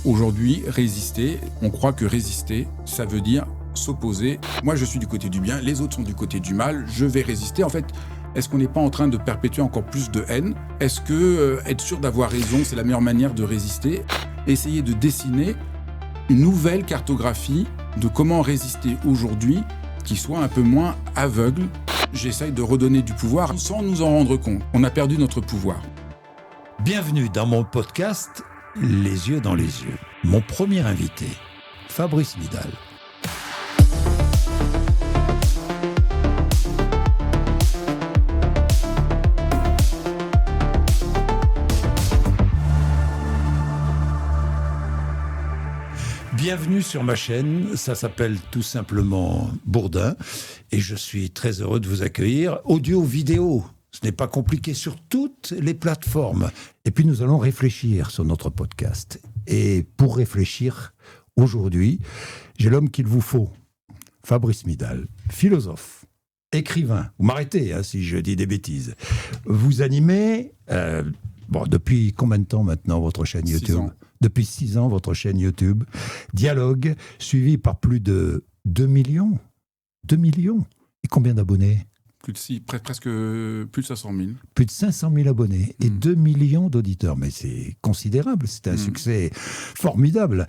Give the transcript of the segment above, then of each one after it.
Aujourd'hui, résister, on croit que résister, ça veut dire s'opposer. Moi, je suis du côté du bien, les autres sont du côté du mal, je vais résister. En fait, est-ce qu'on n'est pas en train de perpétuer encore plus de haine ? Est-ce que être sûr d'avoir raison, c'est la meilleure manière de résister ? Essayer de dessiner une nouvelle cartographie de comment résister aujourd'hui, qui soit un peu moins aveugle. J'essaye de redonner du pouvoir sans nous en rendre compte. On a perdu notre pouvoir. Bienvenue dans mon podcast Les yeux dans les yeux. Mon premier invité, Fabrice Midal. Bienvenue sur ma chaîne, ça s'appelle tout simplement Bourdin et je suis très heureux de vous accueillir. Audio, vidéo, ce n'est pas compliqué sur toutes les plateformes. Et puis nous allons réfléchir sur notre podcast. Et pour réfléchir, aujourd'hui, j'ai l'homme qu'il vous faut, Fabrice Midal, philosophe, écrivain. Vous m'arrêtez si je dis des bêtises. Vous animez, depuis combien de temps maintenant votre chaîne YouTube ? 6 ans. Depuis 6 ans, votre chaîne YouTube, Dialogue, suivi par plus de 2 millions. 2 millions. Et combien d'abonnés ? Presque plus de 500 000. Plus de 500 000 abonnés et 2 millions d'auditeurs. Mais c'est considérable, c'est un succès formidable.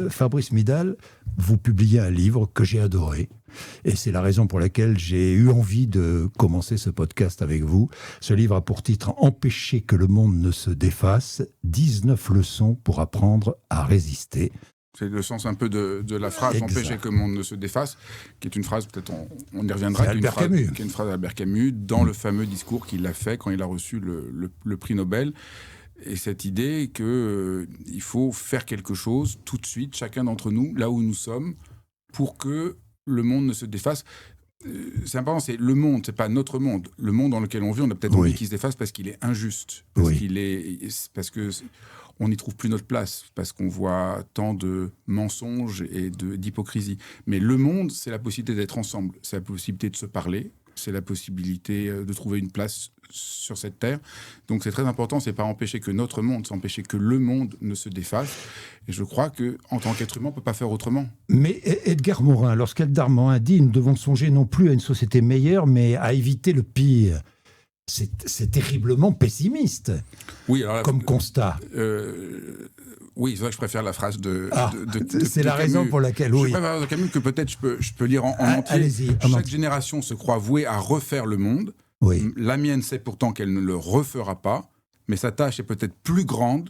Fabrice Midal, vous publiez un livre que j'ai adoré. Et c'est la raison pour laquelle j'ai eu envie de commencer ce podcast avec vous. Ce livre a pour titre « Empêcher que le monde ne se défasse », 19 leçons pour apprendre à résister. C'est le sens un peu de la phrase Exact. « Empêcher que le monde ne se défasse », qui est une phrase, peut-être on y reviendra, C'est Albert Camus. Qui est une phrase d'Albert Camus dans le fameux discours qu'il a fait quand il a reçu le prix Nobel. Et cette idée qu'il faut faire quelque chose tout de suite, chacun d'entre nous, là où nous sommes, pour que le monde ne se défasse. C'est important, c'est le monde, c'est pas notre monde. Le monde dans lequel on vit, on a peut-être envie qu'il se défasse parce qu'il est injuste, parce que on n'y trouve plus notre place, parce qu'on voit tant de mensonges et d'hypocrisie. Mais le monde, c'est la possibilité d'être ensemble, c'est la possibilité de se parler, c'est la possibilité de trouver une place sur cette terre. Donc c'est très important, c'est pas empêcher que notre monde, c'est empêcher que le monde ne se défasse. Et je crois qu'en tant qu'être humain, on ne peut pas faire autrement. Mais Edgar Morin, lorsqu'Edgar Morin dit « Nous devons songer non plus à une société meilleure, mais à éviter le pire », c'est terriblement pessimiste comme constat. Oui, c'est vrai que je préfère la phrase de c'est la Camus. Raison pour laquelle, oui. Je préfère la phrase de Camus que peut-être je peux lire en entier. Allez-y. Chaque génération se croit vouée à refaire le monde. Oui. La mienne sait pourtant qu'elle ne le refera pas, mais sa tâche est peut-être plus grande.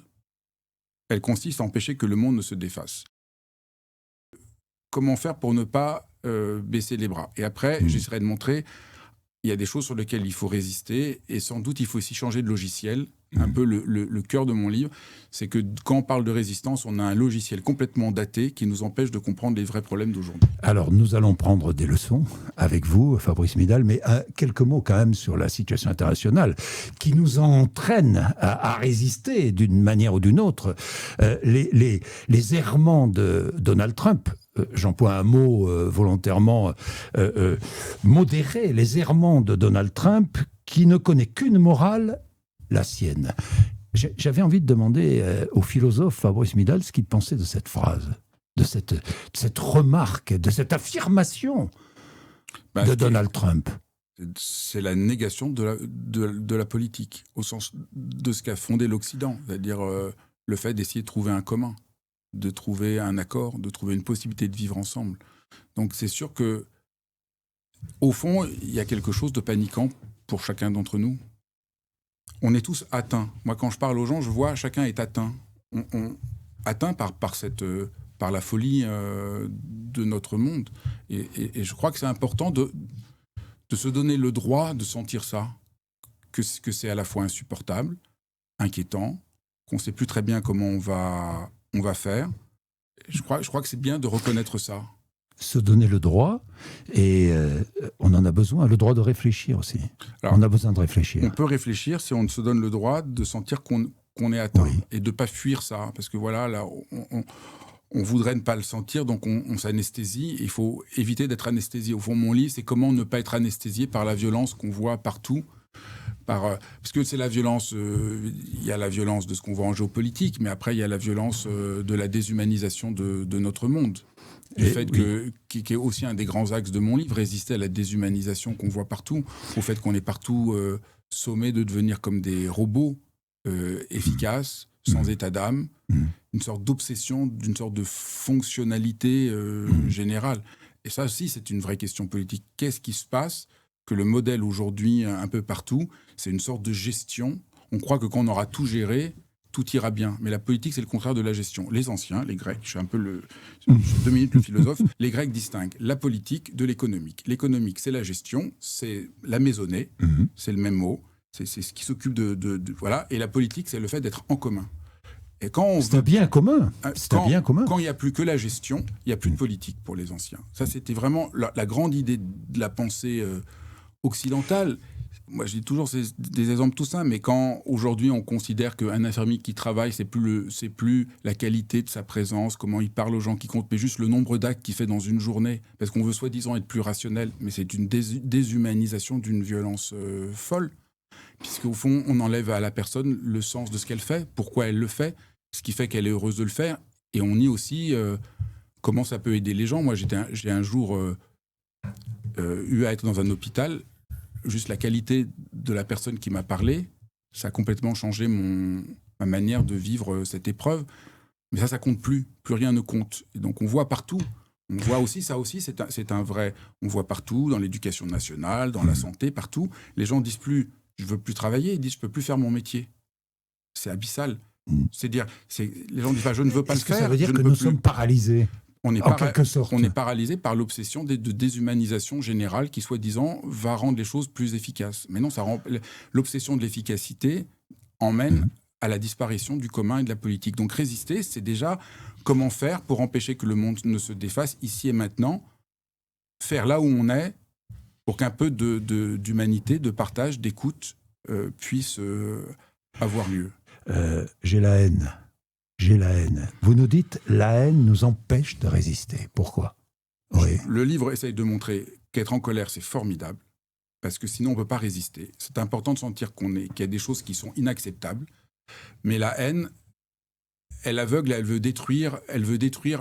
Elle consiste à empêcher que le monde ne se défasse. Comment faire pour ne pas baisser les bras ? Et après, j'essaierai de montrer, il y a des choses sur lesquelles il faut résister, et sans doute il faut aussi changer de logiciel. Un peu le cœur de mon livre, c'est que quand on parle de résistance, on a un logiciel complètement daté qui nous empêche de comprendre les vrais problèmes d'aujourd'hui. Alors, nous allons prendre des leçons avec vous, Fabrice Midal, mais quelques mots quand même sur la situation internationale qui nous entraîne à résister d'une manière ou d'une autre. Les errements de Donald Trump, j'emploie un mot volontairement modéré, les errements de Donald Trump qui ne connaît qu'une morale, la sienne. J'avais envie de demander au philosophe Fabrice Midal ce qu'il pensait de cette phrase, de cette remarque, de cette affirmation de Donald Trump. C'est la négation de la politique, au sens de ce qu'a fondé l'Occident, c'est-à-dire le fait d'essayer de trouver un commun, de trouver un accord, de trouver une possibilité de vivre ensemble. Donc c'est sûr que, au fond, il y a quelque chose de paniquant pour chacun d'entre nous. On est tous atteints. Moi, quand je parle aux gens, je vois chacun est atteint. Atteint par la folie de notre monde. Et je crois que c'est important de se donner le droit de sentir ça, que c'est à la fois insupportable, inquiétant, qu'on ne sait plus très bien comment on va faire. Je crois que c'est bien de reconnaître ça. Se donner le droit, et on en a besoin, le droit de réfléchir aussi. Alors, on a besoin de réfléchir. On peut réfléchir si on se donne le droit de sentir qu'on est atteint, et de ne pas fuir ça, parce que voilà, là, on voudrait ne pas le sentir, donc on s'anesthésie. Il faut éviter d'être anesthésié. Au fond, mon livre, c'est comment ne pas être anesthésié par la violence qu'on voit partout, Parce que c'est la violence, il y a la violence de ce qu'on voit en géopolitique, mais après il y a la violence de la déshumanisation de notre monde. Du fait qui est aussi un des grands axes de mon livre, résister à la déshumanisation qu'on voit partout, au fait qu'on est partout sommés de devenir comme des robots efficaces, sans état d'âme, une sorte d'obsession, d'une sorte de fonctionnalité générale. Et ça aussi, c'est une vraie question politique. Qu'est-ce qui se passe que le modèle aujourd'hui, un peu partout, c'est une sorte de gestion. On croit que quand on aura tout géré, tout ira bien. Mais la politique, c'est le contraire de la gestion. Les anciens, les Grecs, je suis un peu je suis 2 minutes le philosophe, les Grecs distinguent la politique de l'économique. L'économique, c'est la gestion, c'est la maisonnée, c'est le même mot, c'est ce qui s'occupe voilà. Et la politique, c'est le fait d'être en commun. Et c'est un bien commun. Quand il n'y a plus que la gestion, il n'y a plus de politique pour les anciens. Ça, c'était vraiment la grande idée de la pensée occidentale. Moi, je dis toujours des exemples tout simples, mais quand aujourd'hui on considère qu'un infirmier qui travaille, c'est plus la qualité de sa présence, comment il parle aux gens qui comptent, mais juste le nombre d'actes qu'il fait dans une journée, parce qu'on veut soi-disant être plus rationnel, mais c'est une déshumanisation d'une violence folle, puisqu'au fond, on enlève à la personne le sens de ce qu'elle fait, pourquoi elle le fait, ce qui fait qu'elle est heureuse de le faire, et on nie aussi comment ça peut aider les gens. Moi, j'ai un jour eu à être dans un hôpital. Juste la qualité de la personne qui m'a parlé, ça a complètement changé ma manière de vivre cette épreuve. Mais ça compte plus. Plus rien ne compte. Et donc on voit partout. On voit aussi, ça aussi, c'est un vrai... On voit partout, dans l'éducation nationale, dans la santé, partout. Les gens disent plus, je veux plus travailler. Ils disent, je peux plus faire mon métier. C'est abyssal. C'est-à-dire, les gens disent, je ne veux pas le faire. Ça veut dire que nous sommes paralysés. On est, en quelque sorte. On est paralysé par l'obsession de déshumanisation générale qui, soi-disant, va rendre les choses plus efficaces. Mais non, l'obsession de l'efficacité emmène à la disparition du commun et de la politique. Donc résister, c'est déjà comment faire pour empêcher que le monde ne se défasse ici et maintenant, faire là où on est pour qu'un peu d'humanité, de partage, d'écoute puisse avoir lieu. J'ai la haine. J'ai la haine. Vous nous dites, la haine nous empêche de résister. Pourquoi ? Oui. Le livre essaye de montrer qu'être en colère, c'est formidable, parce que sinon on ne peut pas résister. C'est important de sentir qu'il y a des choses qui sont inacceptables, mais la haine, elle aveugle, elle veut détruire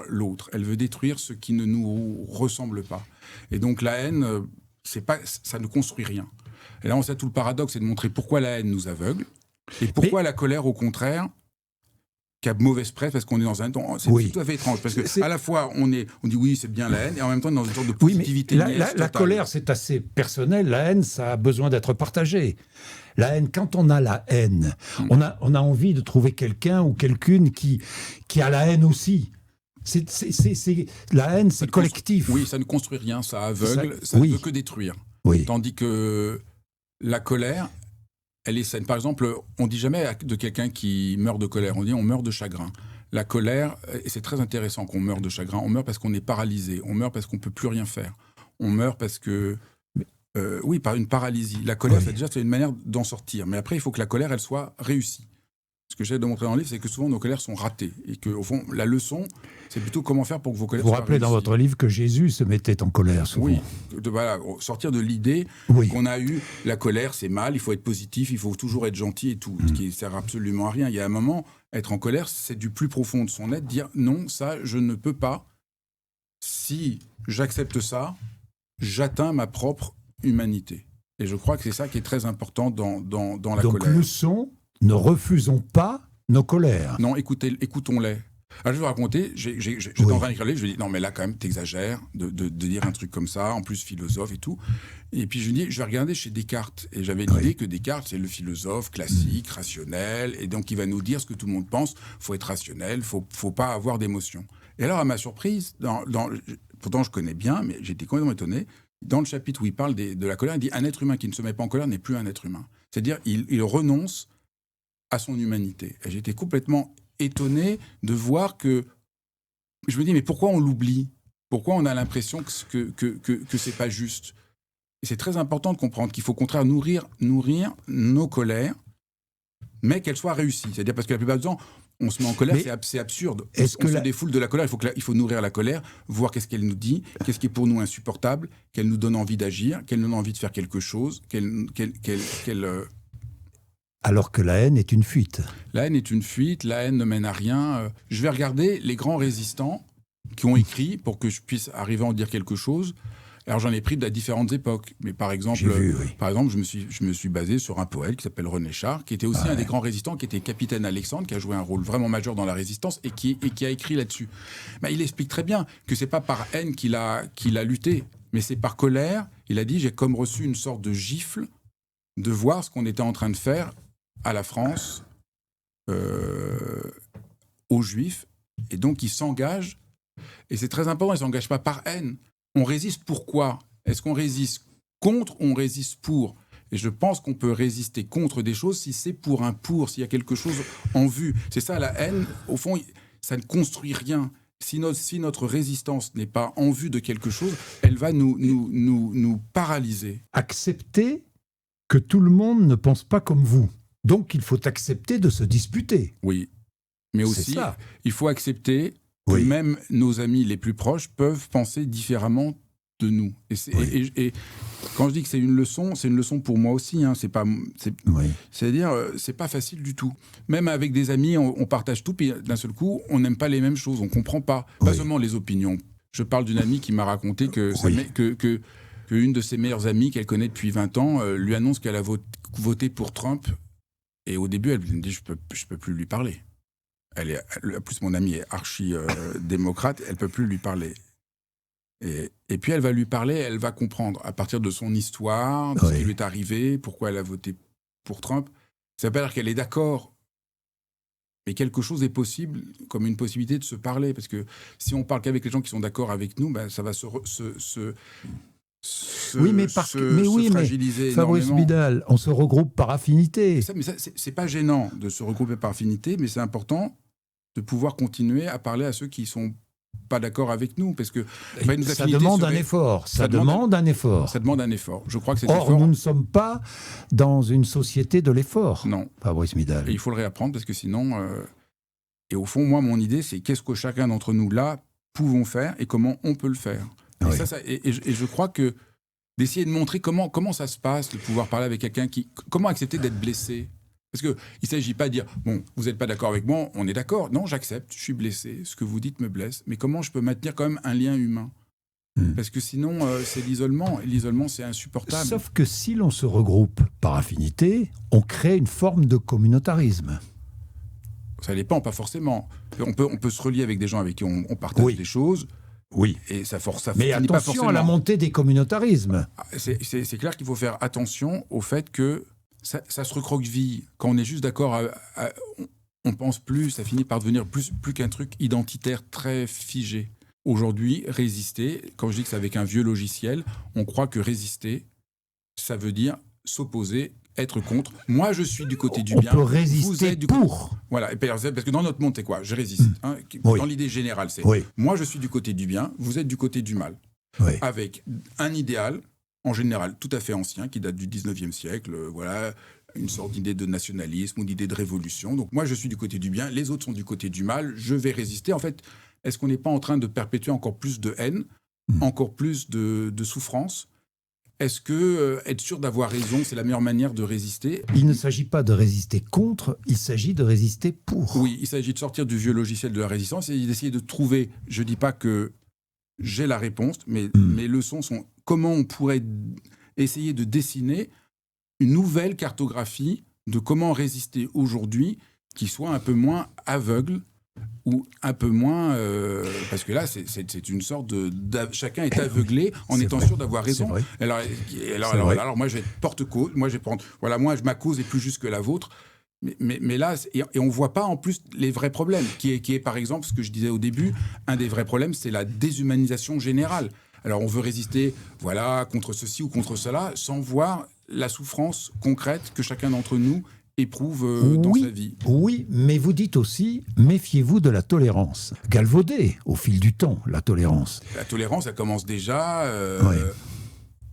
l'autre, elle veut détruire ce qui ne nous ressemble pas. Et donc la haine, ça ne construit rien. Et là, on sait tout le paradoxe, c'est de montrer pourquoi la haine nous aveugle, et pourquoi la colère, au contraire, qui a mauvaise presse, parce qu'on est dans un temps... C'est tout à fait étrange, parce qu'à la fois, on dit oui, c'est bien la haine, et en même temps, on est dans une sorte de positivité. La colère, c'est assez personnel. La haine, ça a besoin d'être partagé. La haine, quand on a la haine, on a envie de trouver quelqu'un ou quelqu'une qui a la haine aussi. La haine, c'est collectif. Oui, ça ne construit rien, ça aveugle, ça ne peut que détruire. Oui. Tandis que la colère... elle est saine. Par exemple, on ne dit jamais de quelqu'un qui meurt de colère, on dit on meurt de chagrin. La colère, et c'est très intéressant qu'on meurt de chagrin, on meurt parce qu'on est paralysé, on meurt parce qu'on ne peut plus rien faire, on meurt parce que... par une paralysie. La colère, c'est une manière d'en sortir, mais après, il faut que la colère, elle soit réussie. Ce que j'essaie de montrer dans le livre, c'est que souvent nos colères sont ratées, et qu'au fond, la leçon, c'est plutôt comment faire pour que vos colères soient réussies. Vous rappelez dans votre livre que Jésus se mettait en colère souvent. Oui, sortir de l'idée qu'on a eu, la colère c'est mal, il faut être positif, il faut toujours être gentil et tout, ce qui ne sert absolument à rien. Il y a un moment, être en colère, c'est du plus profond de son être, dire non, ça je ne peux pas. Si j'accepte ça, j'atteins ma propre humanité. Et je crois que c'est ça qui est très important dans la colère. Donc leçon, ne refusons pas nos colères. Non, écoutons-les. Alors, je vais vous raconter, j'étais en train d'écrire le livre, je lui dis, non mais là quand même t'exagères de dire un truc comme ça, en plus philosophe et tout. Et puis je lui dis, je vais regarder chez Descartes. Et j'avais l'idée que Descartes, c'est le philosophe classique, rationnel, et donc il va nous dire ce que tout le monde pense, faut être rationnel, faut pas avoir d'émotion. Et alors à ma surprise, pourtant je connais bien, mais j'étais complètement étonné, dans le chapitre où il parle de la colère, il dit, un être humain qui ne se met pas en colère n'est plus un être humain. C'est-à-dire, il renonce à son humanité. Et j'étais complètement étonné de voir que... Je me dis, mais pourquoi on l'oublie ? Pourquoi on a l'impression que c'est pas juste ? Et c'est très important de comprendre qu'il faut au contraire nourrir nos colères, mais qu'elles soient réussies. C'est-à-dire parce que la plupart du temps, On se met en colère, Mais c'est absurde. est-ce On que se la- défoule de la colère, il faut nourrir la colère, voir qu'est-ce qu'elle nous dit, qu'est-ce qui est pour nous insupportable, qu'elle nous donne envie d'agir, qu'elle nous donne envie de faire quelque chose, Alors que la haine est une fuite. La haine est une fuite, la haine ne mène à rien. Je vais regarder les grands résistants qui ont écrit pour que je puisse arriver à en dire quelque chose. Alors j'en ai pris de différentes époques, mais par exemple, J'ai vu, oui. je me suis basé sur un poète qui s'appelle René Char, qui était aussi un des grands résistants, qui était capitaine Alexandre, qui a joué un rôle vraiment majeur dans la résistance et qui a écrit là-dessus. Il explique très bien que c'est pas par haine qu'il a lutté, mais c'est par colère. Il a dit: j'ai comme reçu une sorte de gifle de voir ce qu'on était en train de faire à la France, aux Juifs, et donc il s'engage. Et c'est très important, il ne s'engage pas par haine. On résiste pourquoi ? Est-ce qu'on résiste contre ou on résiste pour ? Et je pense qu'on peut résister contre des choses si c'est pour un pour, s'il y a quelque chose en vue. C'est ça la haine, au fond, ça ne construit rien. Si notre résistance n'est pas en vue de quelque chose, elle va nous paralyser. Accepter que tout le monde ne pense pas comme vous. Donc il faut accepter de se disputer. Oui, mais C'est aussi, ça. il faut accepter que Oui. même nos amis les plus proches peuvent penser différemment de nous. Et quand je dis que c'est une leçon pour moi aussi. Hein. C'est-à-dire, c'est pas facile du tout. Même avec des amis, on partage tout, puis d'un seul coup, on n'aime pas les mêmes choses, on comprend pas. Pas seulement les opinions. Je parle d'une amie qui m'a raconté que une de ses meilleures amies qu'elle connaît depuis 20 ans lui annonce qu'elle a voté pour Trump. Et au début, elle me dit: je peux plus lui parler. En plus, mon amie est archi-démocrate, elle ne peut plus lui parler. Et puis, elle va lui parler, elle va comprendre, à partir de son histoire, de ce qui lui est arrivé, pourquoi elle a voté pour Trump. Ça veut pas dire qu'elle est d'accord, mais quelque chose est possible, comme une possibilité de se parler. Parce que si on parle qu'avec les gens qui sont d'accord avec nous, ça va se fragiliser Fabrice énormément. Midal, on se regroupe par affinité. Mais ça, c'est pas gênant de se regrouper par affinité, mais c'est important de pouvoir continuer à parler à ceux qui sont pas d'accord avec nous, parce que ça demande un effort. Ça demande un effort. Ça demande un effort. Je crois que cet Or, effort, nous ne sommes pas dans une société de l'effort. non. Fabrice Midal. Et il faut le réapprendre, parce que sinon. Et au fond, moi, mon idée, c'est qu'est-ce que chacun d'entre nous là pouvons faire et comment on peut le faire. Oui. Et je crois que d'essayer de montrer comment ça se passe, de pouvoir parler avec quelqu'un comment accepter d'être blessé. Parce qu'il ne s'agit pas de dire: bon, vous n'êtes pas d'accord avec moi, on est d'accord. Non, j'accepte, je suis blessé, ce que vous dites me blesse. Mais comment je peux maintenir quand même un lien humain ? Parce que sinon, c'est l'isolement. Et l'isolement, c'est insupportable. Sauf que si l'on se regroupe par affinité, on crée une forme de communautarisme. Ça dépend, pas forcément. On peut se relier avec des gens avec qui on partage des choses. Oui. Et ça Mais finit pas attention forcément. à la montée des communautarismes. C'est clair qu'il faut faire attention au fait que ça se recroqueville. Quand on est juste d'accord, on pense plus, ça finit par devenir plus qu'un truc identitaire très figé. Aujourd'hui, résister, quand je dis que c'est avec un vieux logiciel, on croit que résister, ça veut dire s'opposer, être contre. Moi, je suis du côté du bien. On peut résister pour. Voilà, parce que dans notre monde, c'est quoi ? Je résiste. Hein, dans l'idée générale, c'est moi, je suis du côté du bien, vous êtes du côté du mal. Oui. Avec un idéal, en général, tout à fait ancien, qui date du 19e siècle, voilà, une sorte d'idée de nationalisme ou d'idée de révolution. Donc moi, je suis du côté du bien, les autres sont du côté du mal, je vais résister. En fait, est-ce qu'on n'est pas en train de perpétuer encore plus de haine, encore plus de souffrance ? Est-ce que être sûr d'avoir raison, c'est la meilleure manière de résister ? Il ne s'agit pas de résister contre, il s'agit de résister pour. Oui, il s'agit de sortir du vieux logiciel de la résistance et d'essayer de trouver, je ne dis pas que j'ai la réponse, mais mes leçons sont comment on pourrait essayer de dessiner une nouvelle cartographie de comment résister aujourd'hui qui soit un peu moins aveugle ou un peu moins... parce que là, c'est une sorte chacun est aveuglé en étant sûr d'avoir raison. Alors, moi, je vais être porte-cause. Moi, je vais prendre... Voilà, ma cause est plus juste que la vôtre. Mais là, et on ne voit pas en plus les vrais problèmes, qui est par exemple, ce que je disais au début, un des vrais problèmes, c'est la déshumanisation générale. Alors on veut résister contre ceci ou contre cela, sans voir la souffrance concrète que chacun d'entre nous éprouve dans sa vie. Oui, mais vous dites aussi, méfiez-vous de la tolérance. Galvaudée au fil du temps, la tolérance. La tolérance, elle commence déjà...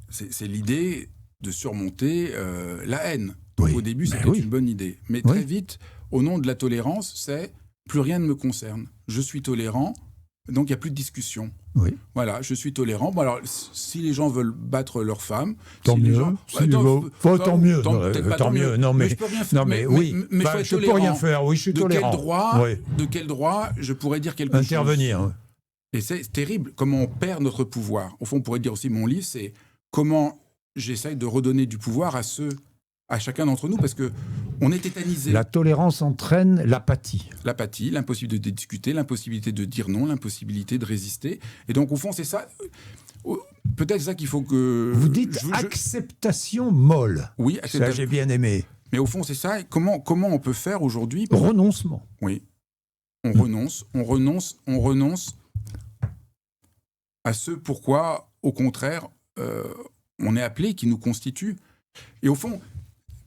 c'est l'idée de surmonter la haine. Donc, au début, c'était une bonne idée. Mais très vite, au nom de la tolérance, c'est plus rien ne me concerne. Je suis tolérant, donc il n'y a plus de discussion. Oui. Voilà, je suis tolérant. Bon, alors, si les gens veulent battre leurs femmes... Tant si mieux. Les gens, tant mieux. Tant mieux. Non, mais je peux rien faire. Non, mais oui. Mais je peux rien faire. Oui, je suis tolérant. De quel droit je pourrais dire quelque chose? Intervenir. Et c'est terrible, comment on perd notre pouvoir. Au fond, on pourrait dire aussi, mon livre, c'est comment j'essaye de redonner du pouvoir à chacun d'entre nous, parce qu'on est tétanisé. La tolérance entraîne l'apathie. L'apathie, l'impossibilité de discuter, l'impossibilité de dire non, l'impossibilité de résister. Et donc, au fond, c'est ça. Peut-être ça qu'il faut que... Vous dites acceptation molle. Oui, ça j'ai bien aimé. Mais au fond, c'est ça. Comment on peut faire aujourd'hui Renoncement. Oui. On renonce à ce pourquoi, au contraire, on est appelé, qui nous constitue. Et au fond,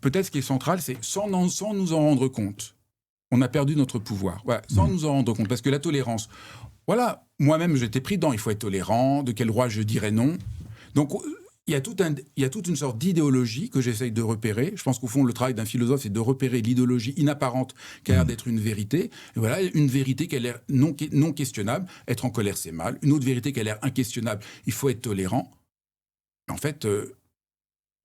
peut-être ce qui est central, c'est sans nous en rendre compte, on a perdu notre pouvoir. Voilà, sans nous en rendre compte. Parce que la tolérance, voilà, moi-même j'étais pris dedans, il faut être tolérant, de quel droit je dirais non. Donc il y a toute une sorte d'idéologie que j'essaye de repérer. Je pense qu'au fond, le travail d'un philosophe, c'est de repérer l'idéologie inapparente qui a l'air d'être une vérité. Et voilà, une vérité qui a l'air non questionnable. Être en colère, c'est mal. Une autre vérité qui a l'air inquestionnable, il faut être tolérant. En fait,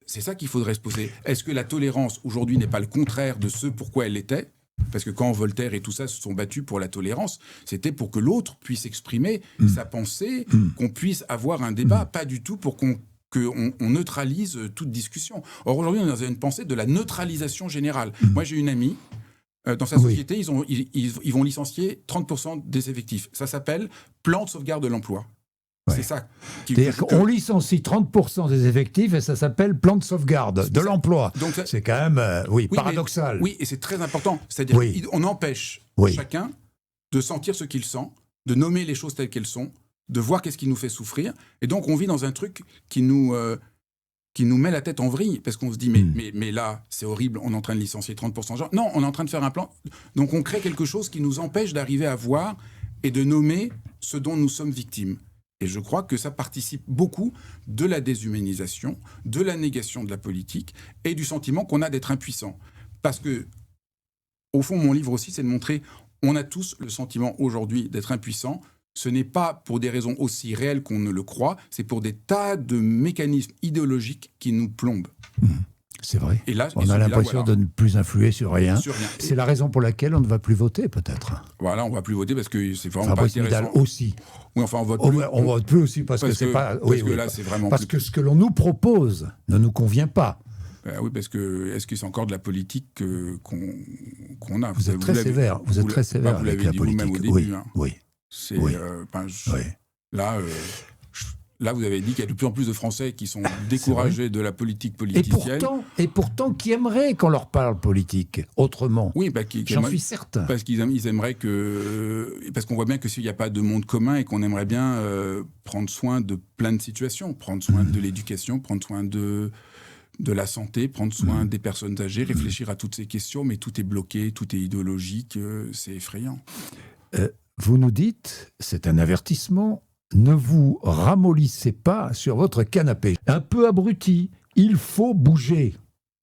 c'est ça qu'il faudrait se poser. Est-ce que la tolérance, aujourd'hui, n'est pas le contraire de ce pourquoi elle l'était ? Parce que quand Voltaire et tout ça se sont battus pour la tolérance, c'était pour que l'autre puisse exprimer sa pensée, qu'on puisse avoir un débat, pas du tout pour qu'on neutralise toute discussion. Or, aujourd'hui, on est dans une pensée de la neutralisation générale. Moi, j'ai une amie, dans sa société, ils vont licencier 30% des effectifs. Ça s'appelle plan de sauvegarde de l'emploi. Ouais. C'est ça. C'est-à-dire qu'on licencie 30% des effectifs et ça s'appelle plan de sauvegarde de l'emploi. C'est quand même, paradoxal. Oui, et c'est très important. C'est-à-dire qu'on empêche chacun de sentir ce qu'il sent, de nommer les choses telles qu'elles sont, de voir qu'est-ce qui nous fait souffrir. Et donc, on vit dans un truc qui nous met la tête en vrille, parce qu'on se dit, mais là, c'est horrible, on est en train de licencier 30% de gens. Non, on est en train de faire un plan. Donc, on crée quelque chose qui nous empêche d'arriver à voir et de nommer ce dont nous sommes victimes. Et je crois que ça participe beaucoup de la déshumanisation, de la négation de la politique et du sentiment qu'on a d'être impuissant. Parce que, au fond, mon livre aussi, c'est de montrer, on a tous le sentiment aujourd'hui d'être impuissant. Ce n'est pas pour des raisons aussi réelles qu'on ne le croit, c'est pour des tas de mécanismes idéologiques qui nous plombent. C'est vrai. On a l'impression de ne plus influer sur rien. C'est la raison pour laquelle on ne va plus voter, peut-être. Voilà, on ne va plus voter parce que c'est vraiment Fabrice Midal aussi. Oui, enfin, on vote plus. On vote plus aussi parce que c'est pas. Là, c'est vraiment. Parce que ce que l'on nous propose ne nous convient pas. Oui, parce que est-ce que c'est encore de la politique qu'on a? Vous êtes très sévère. Vous êtes très sévère avec la politique. Vous l'avez dit vous-même au début. Oui. Là, vous avez dit qu'il y a de plus en plus de Français qui sont découragés de la politique politicienne. Et pourtant, qui aimeraient qu'on leur parle politique autrement. Oui, j'en suis certain. Parce qu'ils aimeraient parce qu'on voit bien que s'il n'y a pas de monde commun et qu'on aimerait bien prendre soin de plein de situations, prendre soin de l'éducation, prendre soin de la santé, prendre soin des personnes âgées, réfléchir à toutes ces questions, mais tout est bloqué, tout est idéologique, c'est effrayant. Vous nous dites, c'est un avertissement, ne vous ramollissez pas sur votre canapé. Un peu abruti, il faut bouger.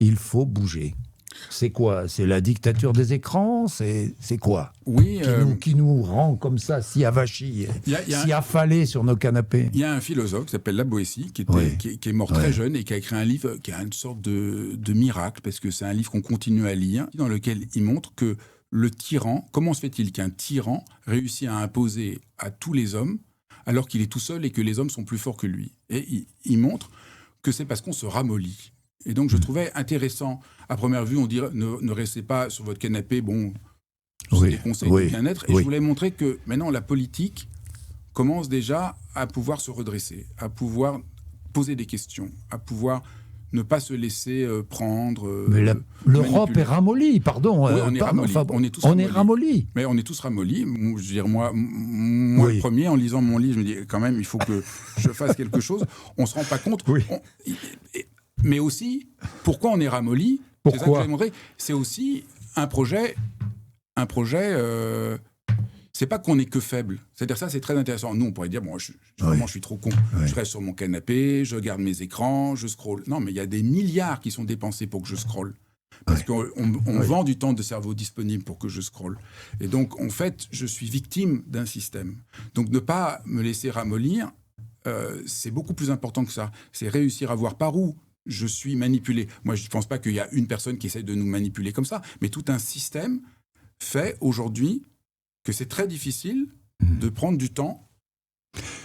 Il faut bouger. C'est quoi? C'est la dictature des écrans? C'est quoi? Oui, qui nous rend comme ça, si avachis, si affalés sur nos canapés? Il y a un philosophe qui s'appelle La Boétie, qui est mort très jeune et qui a écrit un livre qui a une sorte de miracle, parce que c'est un livre qu'on continue à lire, dans lequel il montre que le tyran, comment se fait-il qu'un tyran réussit à imposer à tous les hommes alors qu'il est tout seul et que les hommes sont plus forts que lui? Et il montre que c'est parce qu'on se ramollit. Et donc je trouvais intéressant, à première vue, on dirait ne restez pas sur votre canapé, c'est des conseils de bien-être. Et je voulais montrer que maintenant la politique commence déjà à pouvoir se redresser, à pouvoir poser des questions, à pouvoir ne pas se laisser prendre. Mais l'Europe est ramollie, pardon. Oui, on est ramollie. On est ramollis. Mais on est tous ramollis. Je veux dire, moi le premier, en lisant mon livre, je me dis quand même, il faut que je fasse quelque chose. On ne se rend pas compte. Mais aussi, pourquoi on est ramolli? C'est ça que je vais montrer. C'est aussi un projet. C'est pas qu'on est que faible. C'est-à-dire ça, c'est très intéressant. Nous, on pourrait dire, je suis trop con. Je reste sur mon canapé, je regarde mes écrans, je scrolle. Non, mais il y a des milliards qui sont dépensés pour que je scrolle. Parce qu'on vend du temps de cerveau disponible pour que je scrolle. Et donc, en fait, je suis victime d'un système. Donc, ne pas me laisser ramollir, c'est beaucoup plus important que ça. C'est réussir à voir par où je suis manipulé. Moi, je ne pense pas qu'il y a une personne qui essaie de nous manipuler comme ça, mais tout un système fait aujourd'hui que c'est très difficile de prendre du temps.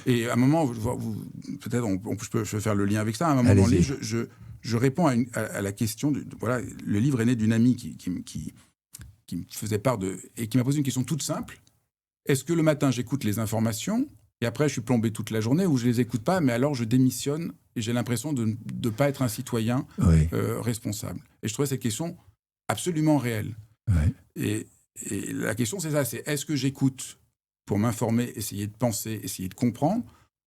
Et à un moment, peut-être je peux faire le lien avec ça. À un moment donné, je réponds à la question. Voilà, le livre est né d'une amie qui me faisait part et qui m'a posé une question toute simple. Est-ce que le matin, j'écoute les informations et après, je suis plombé toute la journée ou je les écoute pas, mais alors je démissionne et j'ai l'impression de ne pas être un citoyen responsable. Et je trouvais cette question absolument réelle. Et la question, c'est ça, c'est est-ce que j'écoute pour m'informer, essayer de penser, essayer de comprendre,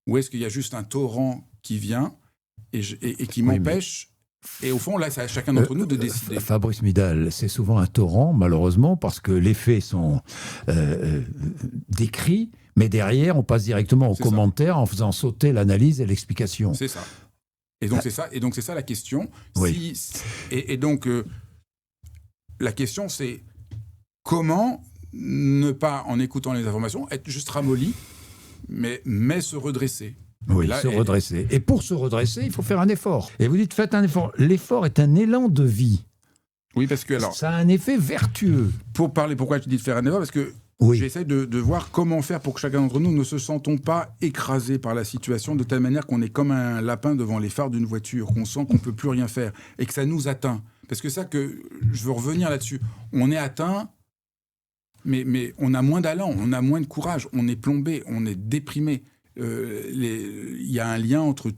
ou est-ce qu'il y a juste un torrent qui vient et qui m'empêche. Et au fond, là, c'est à chacun d'entre nous de décider. Fabrice Midal, c'est souvent un torrent, malheureusement, parce que les faits sont décrits, mais derrière, on passe directement aux commentaires en faisant sauter l'analyse et l'explication. C'est ça. Et donc, c'est ça la question. Oui. Donc, la question, c'est comment ne pas, en écoutant les informations, être juste ramolli, mais se redresser. Oui, se redresser. Et pour se redresser, il faut faire un effort. Et vous dites, faites un effort. L'effort est un élan de vie. Oui, parce que alors... Ça a un effet vertueux. Pour parler, pourquoi je dis de faire un effort ? Parce que j'essaie de voir comment faire pour que chacun d'entre nous ne se sentons pas écrasé par la situation de telle manière qu'on est comme un lapin devant les phares d'une voiture, qu'on sent qu'on ne peut plus rien faire et que ça nous atteint. Parce que ça, que je veux revenir là-dessus. On est atteint, mais on a moins d'allant, on a moins de courage, on est plombé, on est déprimé. Il y a un lien entre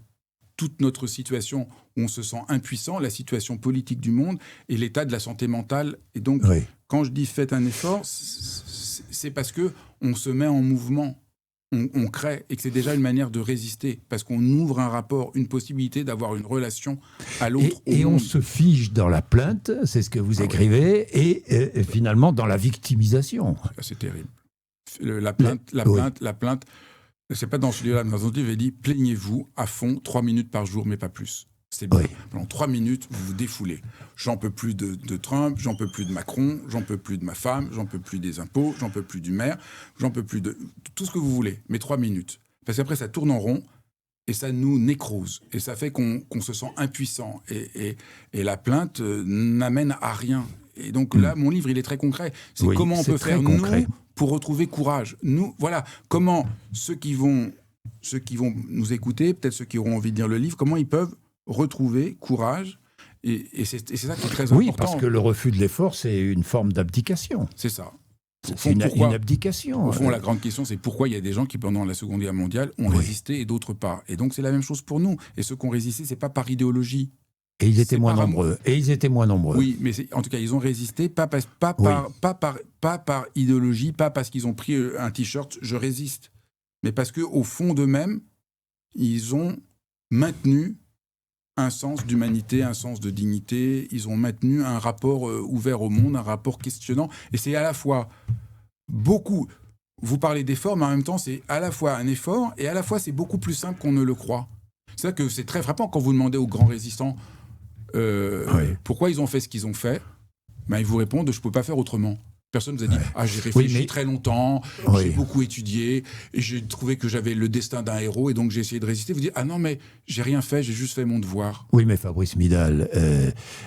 toute notre situation où on se sent impuissant, la situation politique du monde et l'état de la santé mentale. Et donc, quand je dis faites un effort, c'est parce que on se met en mouvement, on crée, et que c'est déjà une manière de résister, parce qu'on ouvre un rapport, une possibilité d'avoir une relation à l'autre. Et on se fige dans la plainte, c'est ce que vous écrivez, et finalement dans la victimisation. C'est terrible. La plainte. C'est pas dans ce livre-là, mais dans un autre livre, il dit plaignez-vous à fond, 3 minutes par jour, mais pas plus. C'est bien. Pendant 3 minutes, vous vous défoulez. J'en peux plus de Trump, j'en peux plus de Macron, j'en peux plus de ma femme, j'en peux plus des impôts, j'en peux plus du maire, j'en peux plus de tout ce que vous voulez, mais 3 minutes. Parce qu'après, ça tourne en rond et ça nous nécrose. Et ça fait qu'on se sent impuissant. Et la plainte n'amène à rien. Et donc là, mon livre, il est très concret. C'est comment on peut faire, nous, pour retrouver courage. Nous, voilà, comment ceux qui vont nous écouter, peut-être ceux qui auront envie de lire le livre, comment ils peuvent retrouver courage. Et c'est ça qui est très important. Oui, parce que le refus de l'effort, c'est une forme d'abdication. C'est ça. C'est une abdication. Au fond, la grande question, c'est pourquoi il y a des gens qui, pendant la Seconde Guerre mondiale, ont résisté et d'autres pas. Et donc, c'est la même chose pour nous. Et ceux qui ont résisté, c'est pas par idéologie. Et ils étaient moins nombreux. Oui, mais en tout cas, ils ont résisté, pas par idéologie, pas parce qu'ils ont pris un t-shirt « je résiste », mais parce qu'au fond d'eux-mêmes, ils ont maintenu un sens d'humanité, un sens de dignité, ils ont maintenu un rapport ouvert au monde, un rapport questionnant. Et c'est à la fois beaucoup... Vous parlez d'effort, mais en même temps, c'est à la fois un effort, et à la fois, c'est beaucoup plus simple qu'on ne le croit. C'est ça que c'est très frappant quand vous demandez aux grands résistants pourquoi ils ont fait ce qu'ils ont fait. Ben, ils vous répondent « je ne peux pas faire autrement ». Personne ne vous a dit j'ai réfléchi très longtemps, j'ai beaucoup étudié, et j'ai trouvé que j'avais le destin d'un héros, et donc j'ai essayé de résister. Vous dites non, mais j'ai rien fait, j'ai juste fait mon devoir. Oui, mais Fabrice Midal,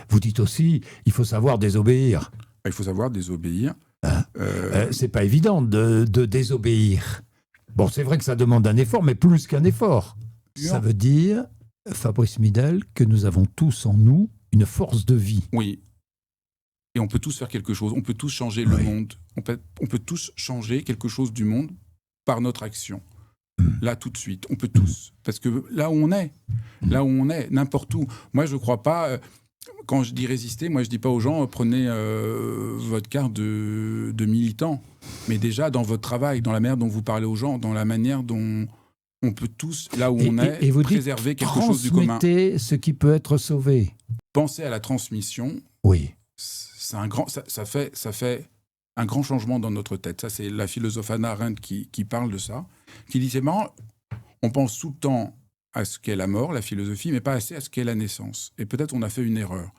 vous dites aussi il faut savoir désobéir. Il faut savoir désobéir. C'est pas évident de désobéir. Bon, c'est vrai que ça demande un effort, mais plus qu'un effort. Ça veut dire, Fabrice Midal, que nous avons tous en nous une force de vie. Oui. Et on peut tous faire quelque chose. On peut tous changer le monde. On peut tous changer quelque chose du monde par notre action. Là, tout de suite. On peut tous. Parce que là où on est, n'importe où. Moi, je ne crois pas... Quand je dis résister, moi, je ne dis pas aux gens, prenez votre carte de militant. Mais déjà, dans votre travail, dans la manière dont vous parlez aux gens, dans la manière dont on peut tous, là où on est, préserver quelque chose du commun. Transmettez ce qui peut être sauvé. Pensez à la transmission. Oui. C'est un grand, ça fait un grand changement dans notre tête. Ça, c'est la philosophe Hannah Arendt qui parle de ça, qui dit c'est marrant, on pense tout le temps à ce qu'est la mort, la philosophie, mais pas assez à ce qu'est la naissance. Et peut-être on a fait une erreur.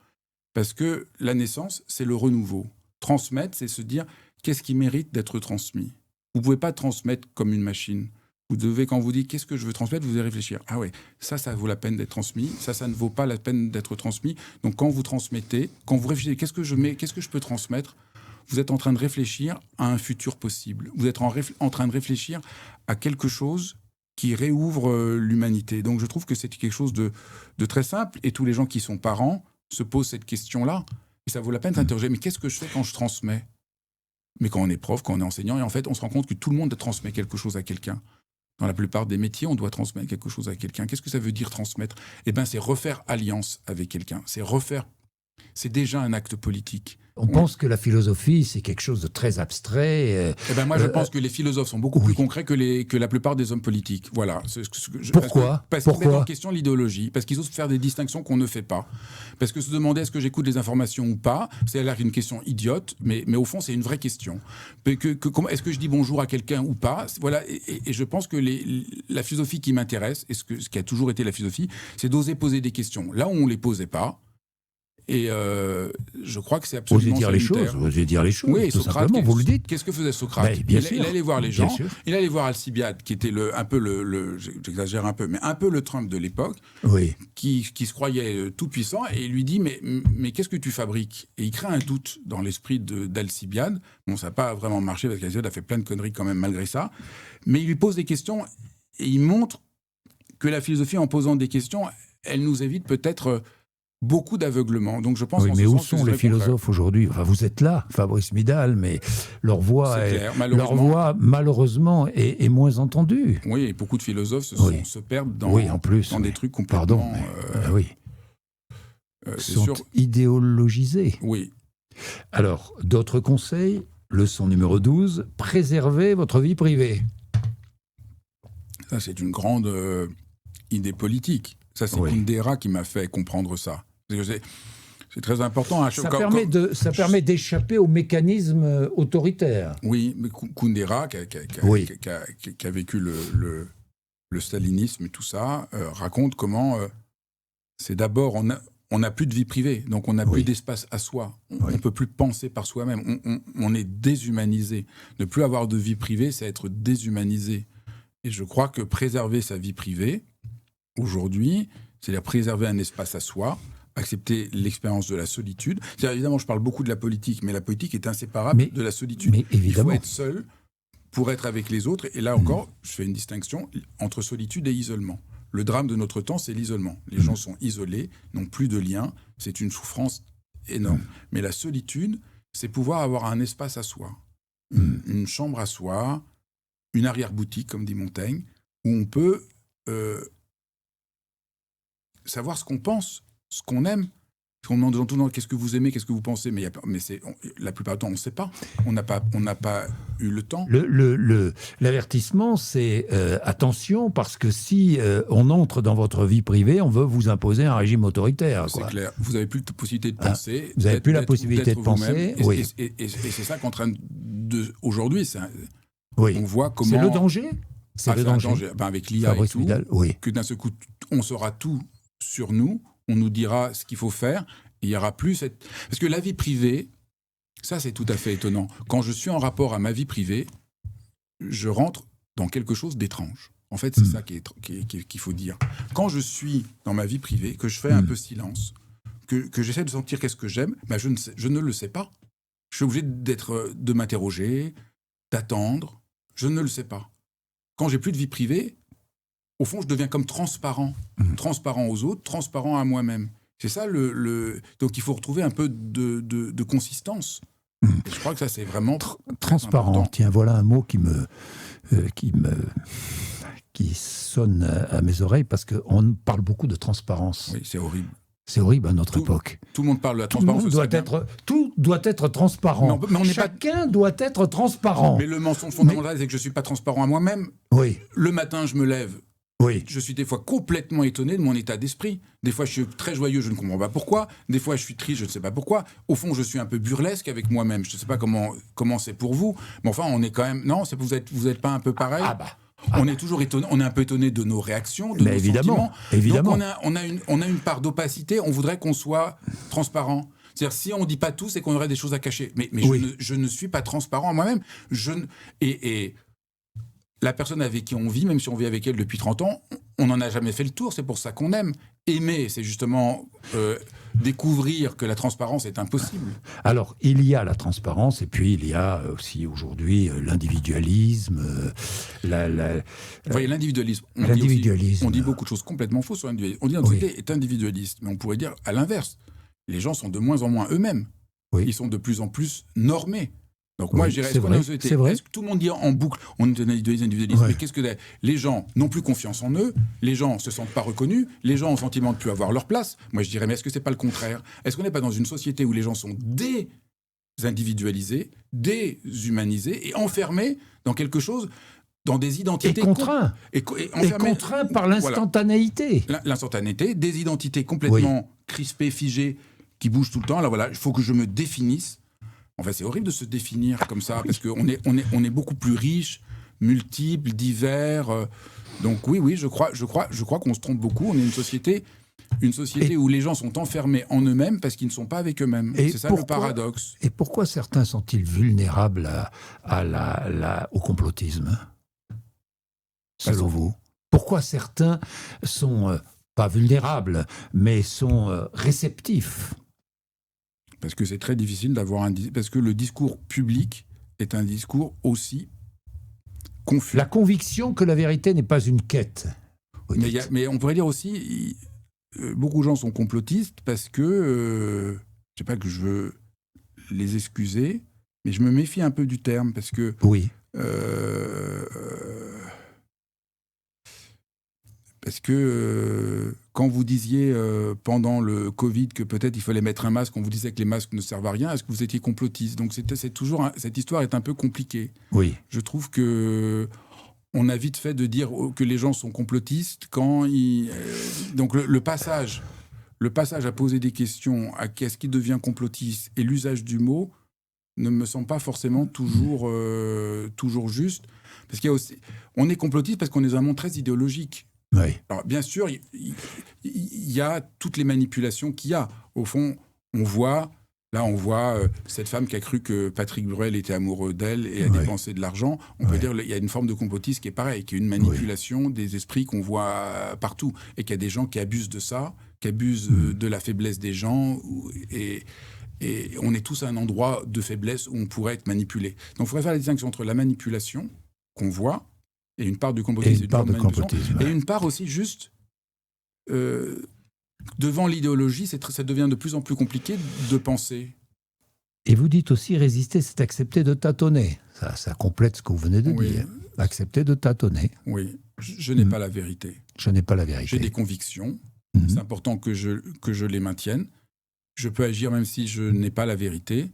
Parce que la naissance, c'est le renouveau. Transmettre, c'est se dire qu'est-ce qui mérite d'être transmis. Vous ne pouvez pas transmettre comme une machine. Vous devez, quand vous dites qu'est-ce que je veux transmettre, vous devez réfléchir. Ah ouais, ça vaut la peine d'être transmis. Ça ne vaut pas la peine d'être transmis. Donc quand vous transmettez, quand vous réfléchissez, qu'est-ce que je peux transmettre, vous êtes en train de réfléchir à un futur possible. Vous êtes en train de réfléchir à quelque chose qui réouvre l'humanité. Donc je trouve que c'est quelque chose de très simple. Et tous les gens qui sont parents se posent cette question-là. Et ça vaut la peine de s'interroger. Mais qu'est-ce que je fais quand je transmets ? Mais quand on est prof, quand on est enseignant, et en fait, on se rend compte que tout le monde transmet quelque chose à quelqu'un. Dans la plupart des métiers, on doit transmettre quelque chose à quelqu'un. Qu'est-ce que ça veut dire transmettre ? Eh bien, c'est refaire alliance avec quelqu'un. C'est déjà un acte politique. On pense que la philosophie, c'est quelque chose de très abstrait. Eh ben moi, je pense que les philosophes sont beaucoup plus concrets que la plupart des hommes politiques. Voilà. Pourquoi ? Parce qu'ils mettent en question l'idéologie, parce qu'ils osent faire des distinctions qu'on ne fait pas. Parce que se demander est-ce que j'écoute des informations ou pas, c'est l'air une question idiote, mais au fond, c'est une vraie question. Est-ce que je dis bonjour à quelqu'un ou pas ? Voilà. Et je pense que la philosophie qui m'intéresse, et ce qui a toujours été la philosophie, c'est d'oser poser des questions. Là où on ne les posait pas. Et je crois que c'est absolument salutaire. Osez dire les choses, oui, tout Socrate, simplement, vous le dites. Qu'est-ce que faisait Socrate ? Il allait voir les gens, il allait voir Alcibiade, qui était j'exagère un peu, mais un peu le Trump de l'époque, qui se croyait tout-puissant, et il lui dit, mais qu'est-ce que tu fabriques ? Et il crée un doute dans l'esprit d'Alcibiade. Bon, ça n'a pas vraiment marché, parce qu'Alcibiade a fait plein de conneries quand même, malgré ça. Mais il lui pose des questions, et il montre que la philosophie, en posant des questions, elle nous évite peut-être... beaucoup d'aveuglement. Donc je pense mais où sont les philosophes aujourd'hui ? Enfin, vous êtes là, Fabrice Midal, mais leur voix, malheureusement, est moins entendue. Oui, et beaucoup de philosophes se perdent dans des trucs complètement... sont idéologisés. Oui. Alors, d'autres conseils ? Leçon numéro 12, préservez votre vie privée. Ça, c'est une grande idée politique. Ça, c'est Kundera qui m'a fait comprendre ça. C'est très important. Hein. Ça permet d'échapper au mécanisme autoritaire. Oui, mais Kundera, qui a vécu le stalinisme et tout ça, raconte comment c'est d'abord, on n'a plus de vie privée, donc on n'a plus d'espace à soi. On ne peut plus penser par soi-même. On est déshumanisé. Ne plus avoir de vie privée, c'est être déshumanisé. Et je crois que préserver sa vie privée, aujourd'hui, c'est-à-dire préserver un espace à soi, accepter l'expérience de la solitude. C'est-à-dire, évidemment, je parle beaucoup de la politique, mais la politique est inséparable de la solitude. Mais évidemment. Il faut être seul pour être avec les autres. Et là encore, je fais une distinction entre solitude et isolement. Le drame de notre temps, c'est l'isolement. Les gens sont isolés, n'ont plus de liens. C'est une souffrance énorme. Mais la solitude, c'est pouvoir avoir un espace à soi. Une chambre à soi, une arrière-boutique, comme dit Montaigne, où on peut... savoir ce qu'on pense, ce qu'on aime. Parce qu'on demande tout le temps qu'est-ce que vous aimez, qu'est-ce que vous pensez, mais la plupart du temps, on ne sait pas. On n'a pas eu le temps. L'avertissement, c'est attention, parce que si on entre dans votre vie privée, on veut vous imposer un régime autoritaire. C'est clair. Vous n'avez plus de possibilité de penser. Vous n'avez plus la possibilité de penser. Et c'est ça qu'en train de... Aujourd'hui, on voit comment... C'est le danger. C'est le danger. Avec l'IA et tout, que d'un seul coup, on saura tout sur nous, on nous dira ce qu'il faut faire, et il n'y aura plus cette... Parce que la vie privée, ça c'est tout à fait étonnant. Quand je suis en rapport à ma vie privée, je rentre dans quelque chose d'étrange. En fait, c'est ça qu'il faut dire. Quand je suis dans ma vie privée, que je fais un peu silence, que j'essaie de sentir qu'est-ce que j'aime, je ne le sais pas. Je suis obligé de m'interroger, d'attendre, je ne le sais pas. Quand j'ai plus de vie privée, au fond, je deviens comme transparent. Transparent aux autres, transparent à moi-même. C'est ça Donc il faut retrouver un peu de consistance. Et je crois que ça, c'est vraiment transparent. Important. Tiens, voilà un mot qui sonne à mes oreilles, parce qu'on parle beaucoup de transparence. Oui, c'est horrible. C'est horrible à notre époque. Tout le monde parle de la transparence. Tout doit être transparent. Mais Chacun doit être transparent. Mais le mensonge fondamental, c'est que je ne suis pas transparent à moi-même. Oui. Le matin, je me lève. Oui. Je suis des fois complètement étonné de mon état d'esprit. Des fois, je suis très joyeux, je ne comprends pas pourquoi. Des fois, je suis triste, je ne sais pas pourquoi. Au fond, je suis un peu burlesque avec moi-même. Je ne sais pas comment c'est pour vous. Mais enfin, on est quand même... Non, vous êtes pas un peu pareil ? On est toujours étonné, on est un peu étonné de nos réactions, de nos sentiments. Évidemment. Donc on a une part d'opacité, on voudrait qu'on soit transparent. C'est-à-dire, si on ne dit pas tout, c'est qu'on aurait des choses à cacher. Mais Oui. je ne suis pas transparent à moi-même. Et la personne avec qui on vit, même si on vit avec elle depuis 30 ans, on n'en a jamais fait le tour. C'est pour ça qu'on aime. Aimer, c'est justement découvrir que la transparence est impossible. Alors, il y a la transparence, et puis il y a aussi aujourd'hui l'individualisme, Vous voyez, l'individualisme. L'individualisme. On dit beaucoup de choses complètement fausses sur l'individualisme. On dit que la société est individualiste, mais on pourrait dire à l'inverse. Les gens sont de moins en moins eux-mêmes. Oui. Ils sont de plus en plus normés. Donc moi, je dirais, est-ce qu'on est une société, est-ce que tout le monde dit en boucle, on est un individualiste, mais qu'est-ce que les gens n'ont plus confiance en eux, les gens se sentent pas reconnus, les gens ont le sentiment de ne plus avoir leur place. Moi, je dirais, mais est-ce que c'est pas le contraire? Est-ce qu'on n'est pas dans une société où les gens sont désindividualisés, déshumanisés et enfermés dans quelque chose, dans des identités... Et contraints. Et contraints par l'instantanéité. Voilà. L'instantanéité, des identités complètement crispées, figées, qui bougent tout le temps. Alors voilà, il faut que je me définisse. En fait, c'est horrible de se définir comme ça, parce qu'on est beaucoup plus riche, multiple, divers. Donc oui, je crois qu'on se trompe beaucoup. On est une société où les gens sont enfermés en eux-mêmes parce qu'ils ne sont pas avec eux-mêmes. C'est ça le paradoxe. Et pourquoi certains sont-ils vulnérables au complotisme, selon vous? Pourquoi certains sont pas vulnérables, mais sont réceptifs? Parce que c'est très difficile d'avoir parce que le discours public est un discours aussi confus. La conviction que la vérité n'est pas une quête. Mais on pourrait dire aussi, beaucoup de gens sont complotistes parce que, je ne sais pas que je veux les excuser, mais je me méfie un peu du terme parce que... Oui. Parce que quand vous disiez pendant le Covid que peut-être il fallait mettre un masque, on vous disait que les masques ne servent à rien, est-ce que vous étiez complotiste? Donc cette histoire est un peu compliquée. Oui. Je trouve que on a vite fait de dire que les gens sont complotistes quand ils... donc le passage à poser des questions à qu'est-ce qui devient complotiste et l'usage du mot ne me semble pas forcément toujours juste. Parce qu'il y a aussi... On est complotiste parce qu'on est dans un monde très idéologique. Oui. Alors, bien sûr, il y a toutes les manipulations qu'il y a. Au fond, on voit cette femme qui a cru que Patrick Bruel était amoureux d'elle et a dépensé de l'argent. On peut dire qu'il y a une forme de complotisme qui est pareille, qui est une manipulation des esprits qu'on voit partout. Et qu'il y a des gens qui abusent de ça, qui abusent de la faiblesse des gens. Et on est tous à un endroit de faiblesse où on pourrait être manipulé. Donc il faudrait faire la distinction entre la manipulation qu'on voit et une part du complotisme, et une part aussi juste devant l'idéologie, ça devient de plus en plus compliqué de penser. Et vous dites aussi résister, c'est accepter de tâtonner. Ça complète ce que vous venez de dire. Accepter de tâtonner. Oui, je n'ai pas la vérité. Je n'ai pas la vérité. J'ai des convictions. C'est important que je les maintienne. Je peux agir même si je n'ai pas la vérité.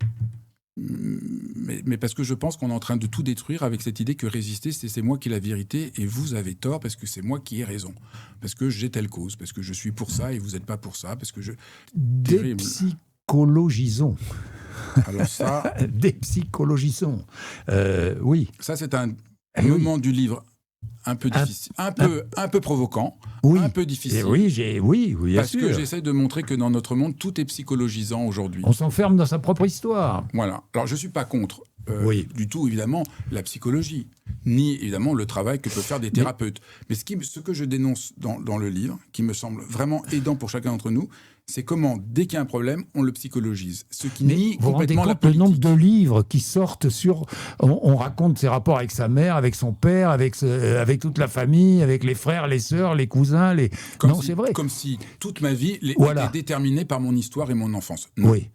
Mais parce que je pense qu'on est en train de tout détruire avec cette idée que résister, c'est moi qui ai la vérité et vous avez tort parce que c'est moi qui ai raison. Parce que j'ai telle cause, parce que je suis pour ça et vous n'êtes pas pour ça, parce que je... Dépsychologisons. Alors ça... Dépsychologisons. Oui. Ça, c'est un moment du livre un peu difficile, un peu provoquant, un peu difficile. Oui, bien parce sûr. que j'essaie de montrer que dans notre monde, tout est psychologisant aujourd'hui. On s'enferme dans sa propre histoire. Voilà. Alors, je ne suis pas contre du tout, évidemment, la psychologie, ni, évidemment, le travail que peuvent faire des thérapeutes. Mais ce que je dénonce dans le livre, qui me semble vraiment aidant pour chacun d'entre nous, c'est comment, dès qu'il y a un problème, on le psychologise. Ce qui nie complètement la politique. Le nombre de livres qui sortent sur... On raconte ses rapports avec sa mère, avec son père, avec toute la famille, avec les frères, les sœurs, les cousins. C'est vrai. Comme si toute ma vie était déterminée par mon histoire et mon enfance. Non. Oui.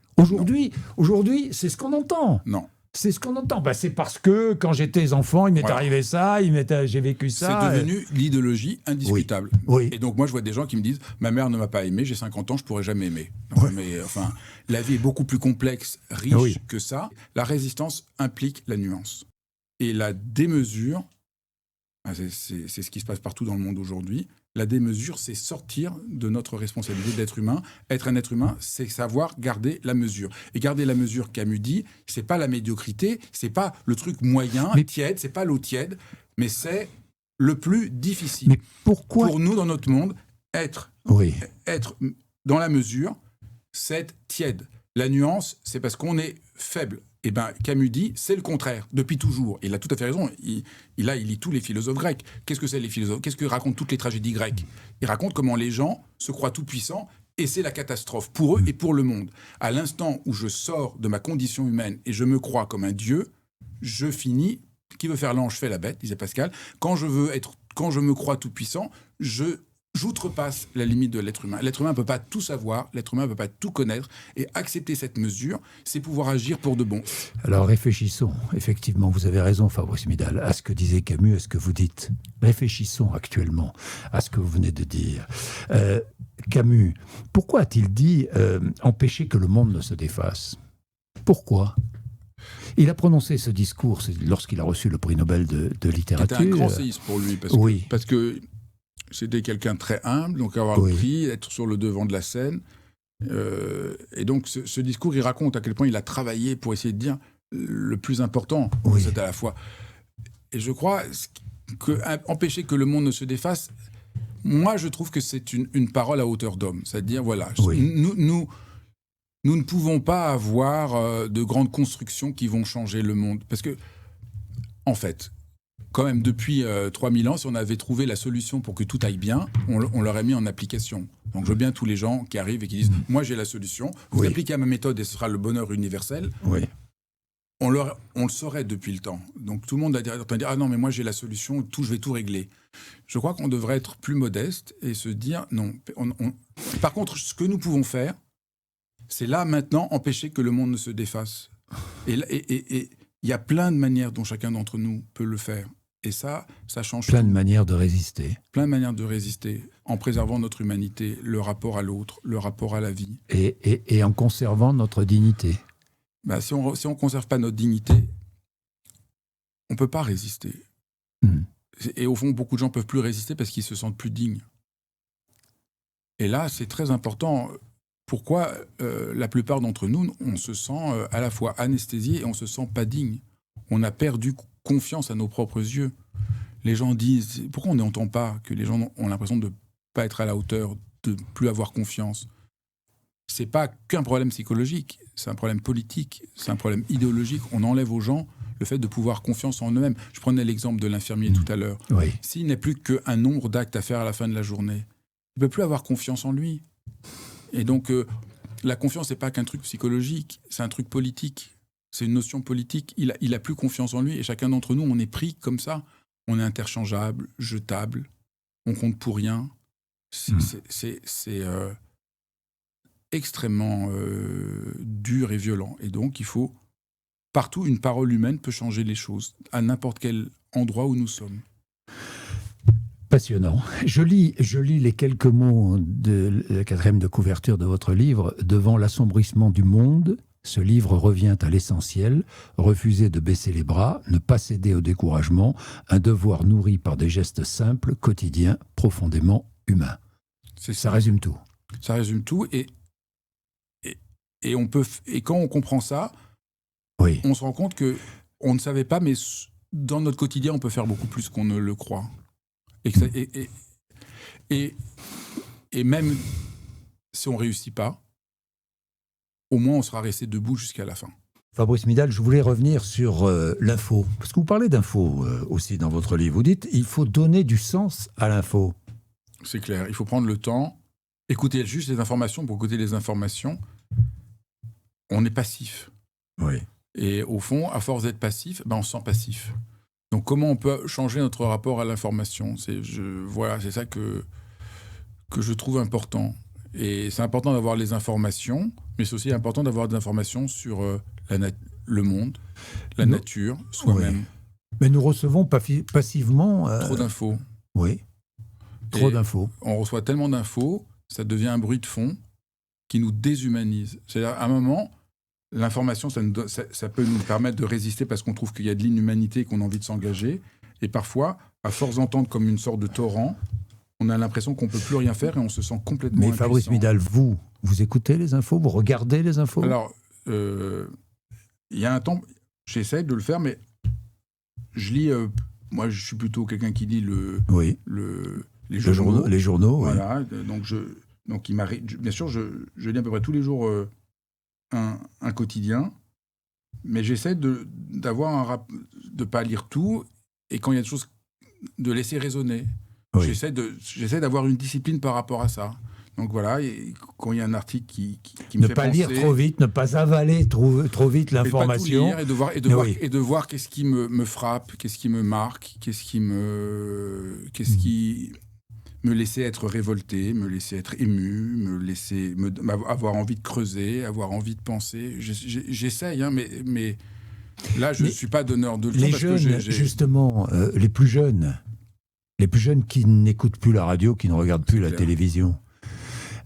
Aujourd'hui, c'est ce qu'on entend. Non. C'est ce qu'on entend. C'est parce que quand j'étais enfant, il m'est arrivé ça, j'ai vécu ça. C'est devenu l'idéologie indiscutable. Oui. Et donc moi, je vois des gens qui me disent « Ma mère ne m'a pas aimé, j'ai 50 ans, je ne pourrais jamais aimer. » Mais enfin, la vie est beaucoup plus complexe, riche que ça. La résistance implique la nuance. Et la démesure, c'est ce qui se passe partout dans le monde aujourd'hui, la démesure, c'est sortir de notre responsabilité d'être humain. Être un être humain, c'est savoir garder la mesure. Et garder la mesure, Camus dit, c'est pas la médiocrité, c'est pas le truc moyen, tiède, c'est pas l'eau tiède, mais c'est le plus difficile. Mais pourquoi pour nous, dans notre monde, être dans la mesure, c'est tiède. La nuance, c'est parce qu'on est faible. Eh bien, Camus dit, c'est le contraire, depuis toujours. Il a tout à fait raison. Il lit tous les philosophes grecs. Qu'est-ce que c'est les philosophes? Qu'est-ce que racontent toutes les tragédies grecques? Ils racontent comment les gens se croient tout-puissants et c'est la catastrophe pour eux et pour le monde. À l'instant où je sors de ma condition humaine et je me crois comme un dieu, je finis. Qui veut faire l'ange fait la bête, disait Pascal. Quand je me crois tout-puissant, j'outrepasse la limite de l'être humain. L'être humain ne peut pas tout savoir, l'être humain ne peut pas tout connaître, et accepter cette mesure, c'est pouvoir agir pour de bon. Alors réfléchissons, effectivement, vous avez raison Fabrice Midal, à ce que disait Camus, à ce que vous dites. Réfléchissons actuellement à ce que vous venez de dire. Camus, pourquoi a-t-il dit empêcher que le monde ne se défasse? Pourquoi? Il a prononcé ce discours lorsqu'il a reçu le prix Nobel de littérature. C'était un grand séisme pour lui, parce que c'était quelqu'un de très humble, donc avoir le prix, être sur le devant de la scène. Et donc ce discours, il raconte à quel point il a travaillé pour essayer de dire le plus important, c'est à la fois. Et je crois empêcher que le monde ne se défasse, moi je trouve que c'est une parole à hauteur d'homme. C'est-à-dire, voilà, nous ne pouvons pas avoir de grandes constructions qui vont changer le monde. Parce que, en fait, quand même, depuis 3000 ans, si on avait trouvé la solution pour que tout aille bien, on l'aurait mis en application. Donc je veux bien tous les gens qui arrivent et qui disent « Moi, j'ai la solution, vous appliquez à ma méthode et ce sera le bonheur universel ». On le saurait depuis le temps. Donc tout le monde a dire « Ah non, mais moi, j'ai la solution, je vais tout régler ». Je crois qu'on devrait être plus modeste et se dire « Non ». Par contre, ce que nous pouvons faire, c'est là, maintenant, empêcher que le monde ne se déface. Et il y a plein de manières dont chacun d'entre nous peut le faire. Et ça change plein de manières de résister. Plein de manières de résister, en préservant notre humanité, le rapport à l'autre, le rapport à la vie. Et en conservant notre dignité. Si on ne conserve pas notre dignité, on ne peut pas résister. Et au fond, beaucoup de gens ne peuvent plus résister parce qu'ils se sentent plus dignes. Et là, c'est très important. Pourquoi la plupart d'entre nous, on se sent à la fois anesthésié et on ne se sent pas digne. On a perdu confiance à nos propres yeux. Les gens disent, pourquoi on n'entend pas que les gens ont l'impression de ne pas être à la hauteur, de ne plus avoir confiance? Ce n'est pas qu'un problème psychologique, c'est un problème politique, c'est un problème idéologique. On enlève aux gens le fait de pouvoir confiance en eux-mêmes. Je prenais l'exemple de l'infirmier tout à l'heure. S'il n'est plus qu'un nombre d'actes à faire à la fin de la journée, il ne peut plus avoir confiance en lui. Et donc, la confiance, ce n'est pas qu'un truc psychologique, c'est un truc politique. C'est une notion politique. Il a plus confiance en lui et chacun d'entre nous, on est pris comme ça. On est interchangeable, jetable, on compte pour rien. C'est extrêmement dur et violent. Et donc, il faut... Partout, une parole humaine peut changer les choses, à n'importe quel endroit où nous sommes. Passionnant. Je lis les quelques mots de la 4e de couverture de votre livre. Devant l'assombrissement du monde, ce livre revient à l'essentiel, refuser de baisser les bras, ne pas céder au découragement, un devoir nourri par des gestes simples, quotidiens, profondément humains. Ça résume tout. Ça résume tout et quand on comprend ça, on se rend compte qu'on ne savait pas, mais dans notre quotidien, on peut faire beaucoup plus qu'on ne le croit. Et même si on ne réussit pas, au moins on sera resté debout jusqu'à la fin. Fabrice Midal, je voulais revenir sur l'info. Parce que vous parlez d'info aussi dans votre livre. Vous dites il faut donner du sens à l'info. C'est clair, il faut prendre le temps, écouter juste les informations. Pour écouter les informations, on est passif. Et au fond, à force d'être passif, on se sent passif. Donc comment on peut changer notre rapport à l'information? C'est ça que je trouve important. Et c'est important d'avoir les informations, mais c'est aussi important d'avoir des informations sur le monde, la nature, soi-même. Mais nous recevons passivement... Trop d'infos. Oui, trop d'infos. On reçoit tellement d'infos, ça devient un bruit de fond qui nous déshumanise. C'est-à-dire, à un moment... L'information, ça peut nous permettre de résister parce qu'on trouve qu'il y a de l'inhumanité et qu'on a envie de s'engager. Et parfois, à force d'entendre comme une sorte de torrent, on a l'impression qu'on ne peut plus rien faire et on se sent complètement impuissant. Mais Fabrice Midal, vous écoutez les infos? Vous regardez les infos? Alors, il y a un temps, j'essaie de le faire, mais je lis... moi, je suis plutôt quelqu'un qui lit les journaux. Les journaux, voilà, donc bien sûr, je lis à peu près tous les jours... un quotidien, mais j'essaie de pas lire tout, et quand il y a des choses, de laisser résonner. Oui. J'essaie d'avoir une discipline par rapport à ça. Donc voilà, et quand il y a un article qui me fait penser... Ne pas lire trop vite, ne pas avaler trop vite l'information. Et de voir qu'est-ce qui me frappe, qu'est-ce qui me marque, qu'est-ce qui me laissait être révolté, me laissait être ému, avoir envie de creuser, avoir envie de penser. J'essaye, hein, mais là, je ne suis pas donneur de leçons. Les jeunes, justement, les plus jeunes qui n'écoutent plus la radio, qui ne regardent plus la télévision,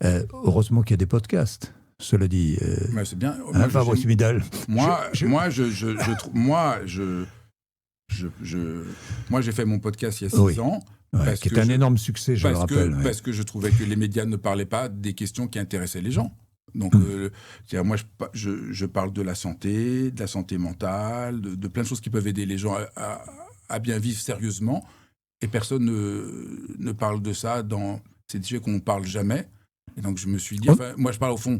heureusement qu'il y a des podcasts. Cela dit, c'est bien. Fabrice Midal. Moi, j'ai fait mon podcast il y a 6 ans. Qui est un énorme succès, je le rappelle. Parce que je trouvais que les médias ne parlaient pas des questions qui intéressaient les gens. Donc, moi, je parle de la santé mentale, de plein de choses qui peuvent aider les gens à bien vivre sérieusement. Et personne ne parle de ça c'est des sujets qu'on ne parle jamais. Et donc, je me suis dit... moi, je parle au fond...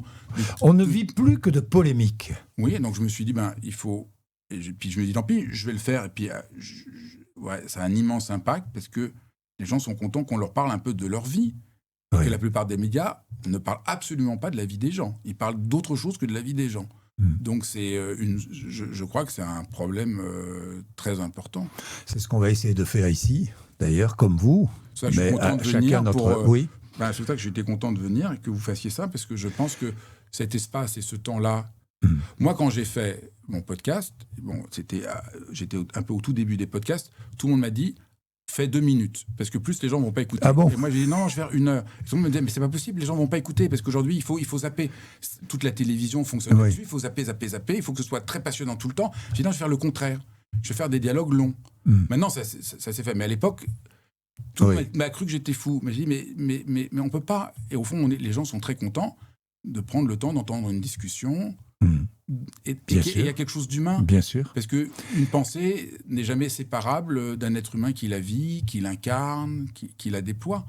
On ne vit plus que de polémiques. Oui, donc je me suis dit, il faut... Puis je me dis, tant pis, je vais le faire. Et puis, ça a un immense impact parce que les gens sont contents qu'on leur parle un peu de leur vie. Oui. Et la plupart des médias ne parlent absolument pas de la vie des gens. Ils parlent d'autre chose que de la vie des gens. Donc, je crois que c'est un problème très important. C'est ce qu'on va essayer de faire ici, d'ailleurs, comme vous. Ça, je suis content de venir Oui. C'est pour ça que j'étais content de venir et que vous fassiez ça, parce que je pense que cet espace et ce temps-là... Moi, quand j'ai fait mon podcast, j'étais un peu au tout début des podcasts, tout le monde m'a dit... Fais 2 minutes, parce que plus les gens ne vont pas écouter. Ah bon ? Et moi, j'ai dit non, je vais faire 1 heure. Et tout le monde me disait, mais c'est pas possible, les gens ne vont pas écouter, parce qu'aujourd'hui, il faut zapper. Toute la télévision fonctionne là-dessus, il faut zapper, il faut que ce soit très passionnant tout le temps. J'ai dit non, je vais faire le contraire. Je vais faire des dialogues longs. Maintenant, ça s'est fait. Mais à l'époque, tout le monde m'a cru que j'étais fou. Mais j'ai dit, mais on ne peut pas. Et au fond, les gens sont très contents de prendre le temps d'entendre une discussion. Et il y a quelque chose d'humain. Bien sûr. Parce qu'une pensée n'est jamais séparable d'un être humain qui la vit, qui l'incarne, qui la déploie.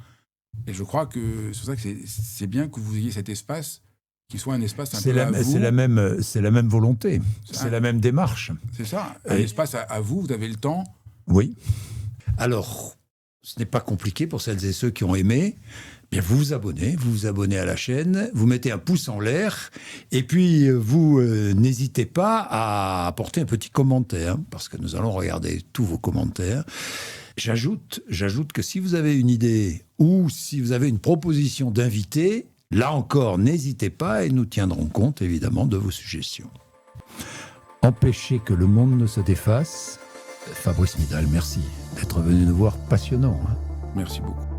Et je crois que c'est pour ça que c'est bien que vous ayez cet espace, qui soit un espace un peu à vous. C'est la même volonté, c'est la même démarche. C'est ça, un espace à vous, vous avez le temps. Oui. Alors, ce n'est pas compliqué pour celles et ceux qui ont aimé. Bien, vous vous abonnez à la chaîne, vous mettez un pouce en l'air, et puis vous n'hésitez pas à apporter un petit commentaire, parce que nous allons regarder tous vos commentaires. J'ajoute que si vous avez une idée ou si vous avez une proposition d'invité, là encore, n'hésitez pas et nous tiendrons compte évidemment de vos suggestions. Empêcher que le monde ne se défasse. Fabrice Midal, merci d'être venu nous voir, passionnant. Merci beaucoup.